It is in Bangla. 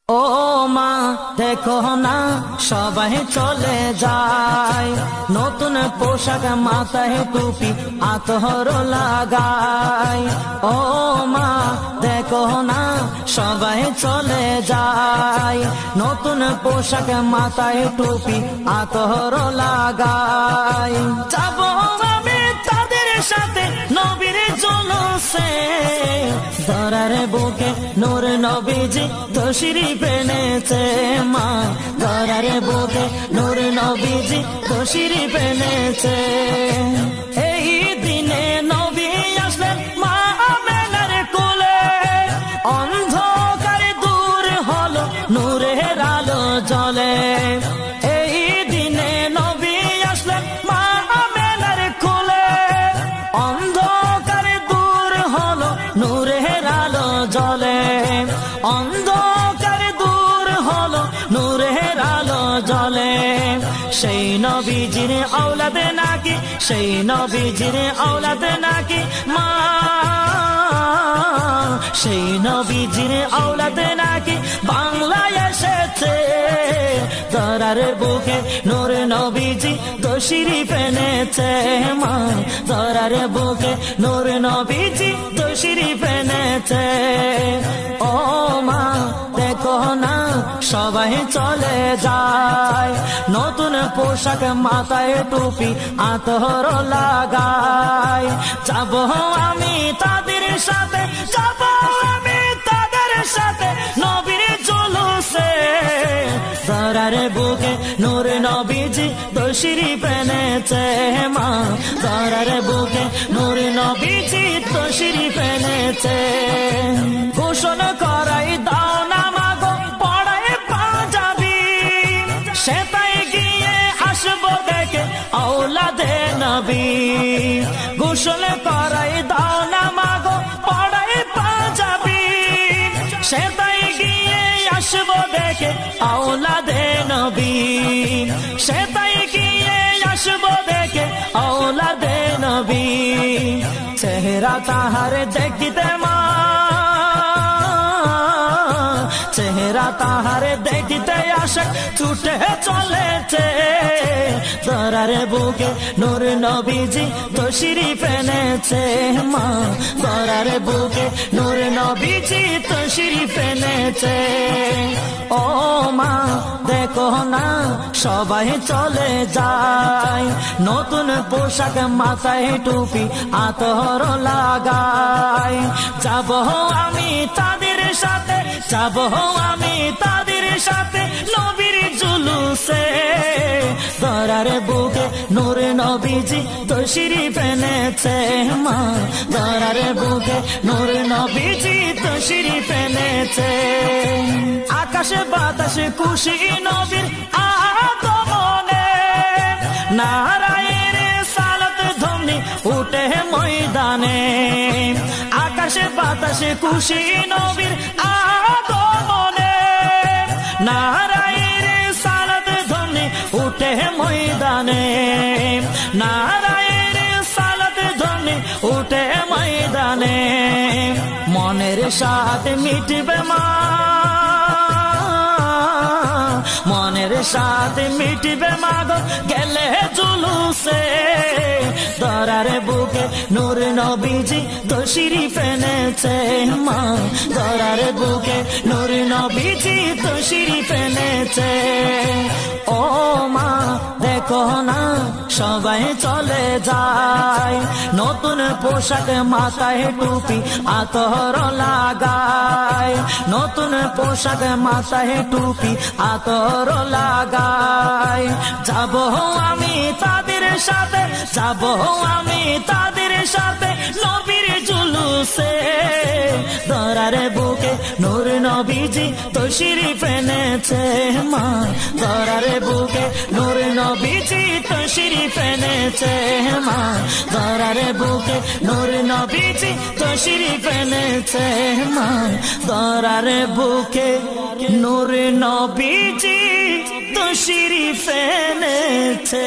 ও মা দেখো না সবাই চলে যায়, নতুন পোশাক মাথায় টুপি আতর লাগায়। ও মা দেখো না সবাই চলে যায়, নতুন পোশাক মাথায় টুপি আতর লাগায়। যাবো আমি তাদের সাথে নবীর জুলুসে, ধরার বুকে নূর নবীজি তশরিফ এনেছে। মা ধরার বুকে নূর নবীজি তশরিফ এনেছে। এই দিনে নবী আসলেন মা আমেনার কোলে, অন্ধকার দূর হলো নূরের আলো জ্বলে। এই দিনে নবী আসলেন মা আমেনার কোলে, অন্ধকার দূর হলো নূরের আলো জ্বলে। অন্ধকার দূর হলো নূরের আলো জ্বলে। সেই নবীজির আওলাদে নাকি, সেই নবীজির আওলাদে নাকি মা, সেই নবীজির আওলাদে নাকি বাংলায় এসেছে। ধরার বুকে নূর নবীজি তশরিফ এনেছে। মা ধরার বুকে নূর নবীজি তশরিফ এনেছে। ও মা দেখো না সবাই চলে যায়, নতুন পোশাক মাথায় টুপি আতর লাগায়। যাবো আমি তাদের সাথে, যাবো আমি তাদের সাথে নবীর জুলুসে, ধরার বুকে নূর নবীজি তশরিফ এনেছে। মা ধরার বুকে নূর নবীজি তশরিফ এনেছে। ঘোষণ করাই দাও না মাগো পড়ায় পাঞ্জাবি, সেটাই গিয়ে আসবো দেখে আওলাদে নবী। ঘোষণ করাই দাও না মাগো পড়ায় পাঞ্জাবি, সেটাই গিয়ে আসবো দেখে আওলাদে নবী। সেটাই গিয়ে আসবো দেখে আওলাদে নবী। চেহারা তাহার দেখিতে মা, চেহারা তাহার দেখিতে আসে ছুটে চলেছে। ধরার বুকে নূর নবীজি তশরিফ এনেছে। মা ধরার বুকে নূর নবীজি তশরিফ এনেছে। ও মা দেখো না সবাই চলে যায়, নতুন পোশাক মাথায় টুপি আতর লাগায়। যাবো আমি তাদের সাথে, যাবো আমি তাদের সাথে নবীর জুলুসে, ধরার বুকে নূর নবীজি তশরিফ এনেছে। মা ধরার বুকে নূর নবীজি তশরিফ এনেছে। আকাশে বাতাসে খুশি নবীর আগমনে, নারায়ের সালাত ধ্বনি উঠে ময়দানে। আকাশে বাতাসে খুশি নবীর আগমনে, নারায়ের সালাত ধ্বনি উঠে ময়দানে। নারায়ের সালাত ধ্বনি উঠে ময়দানে। মনের সাথে মিটবে মা, মনের সাথে মিটবে মাগো গেলে জুলুসে। ধরার বুকে নূর নবীজি তশরিফ এনেছে। মা ধরার বুকে নূর নবীজি তশরিফ এনেছে। ও মা দেখো না সবাই চলে যায়, নতুন পোশাক মাথায় টুপি আতর লাগায়। নতুন পোশাক মাথায় টুপি আতর লাগায়। যাবো আমি তাদের সাথে, যাবো আমি তাদের সাথে নবীর জুলুসে। ধরার বুকে নূর নবীজি তশরিফ এনেছে। মা ধরার বুকে নূর নবীজি তশরিফ এনেছে। মা ধরার বুকে নূর নবীজি তশরিফ এনেছে। মা ধরার বুকে নূর নবীজি তশরিফ এনেছে।